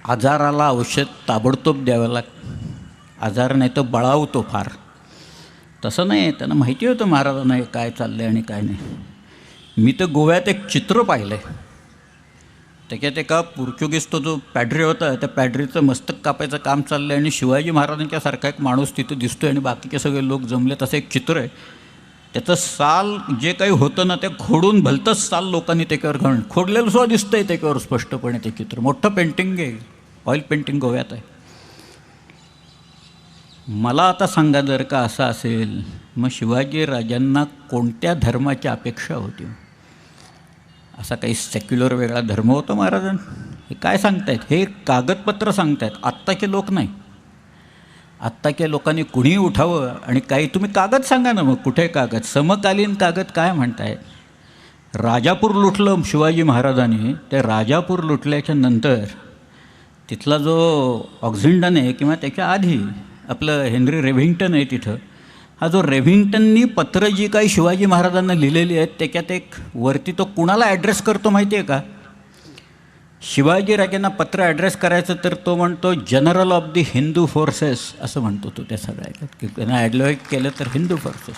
आजाराला औषध ताबडतोब द्यावं आजार नाही तर बळावतो फार. तसं नाही, त्यांना माहिती होतं महाराजांना काय चाललं आहे आणि काय नाही. मी तर गोव्यात एक चित्र पाहिलं आहे. त्याच्यात एका पोर्चुगीज तो जो पॅड्री होता, त्या पॅड्रीचं मस्तक कापायचं काम चाललं आहे आणि शिवाजी महाराजांच्यासारखा एक माणूस तिथं दिसतो आहे आणि बाकीचे सगळे लोक जमले. तसं एक चित्र आहे. त्याचं साल जे काही होतं ना ते खोडून भलतंच साल लोकांनी त्याच्यावर घालून खोडलेलं सुद्धा दिसतं आहे त्याच्यावर स्पष्टपणे. ते चित्र मोठं पेंटिंग आहे, ऑइल पेंटिंग गोव्यात आहे. मला आता सांगा, जर का असं असेल मग शिवाजी राजांना कोणत्या धर्माची अपेक्षा होती? असा काही सेक्युलर वेगळा धर्म होता महाराजांना? हे काय सांगतायत? हे कागदपत्र सांगतायत, आत्ताचे लोक नाही. आत्ताच्या लोकांनी कुणीही उठावं आणि काही तुम्ही कागद सांगा ना. मग कुठे कागद? समकालीन कागद काय म्हणताय? राजापूर लुटलं शिवाजी महाराजांनी. ते राजापूर लुटल्याच्या नंतर तिथला जो ऑक्झिंडन आहे किंवा त्याच्या आधी आपलं हेनरी रेव्हिंग्टन आहे तिथं, हा जो रेव्हिंग्टननी पत्र जी काही शिवाजी महाराजांना लिहिलेली आहेत त्याच्यात एक वरती तो कुणाला ॲड्रेस करतो माहिती आहे का? शिवाजी राजांना पत्र ॲड्रेस करायचं तर तो म्हणतो general of the Hindu forces असं म्हणतो तो त्या सगळ्या, की त्यांना ॲडव्हाइस केलं तर हिंदू फोर्सेस.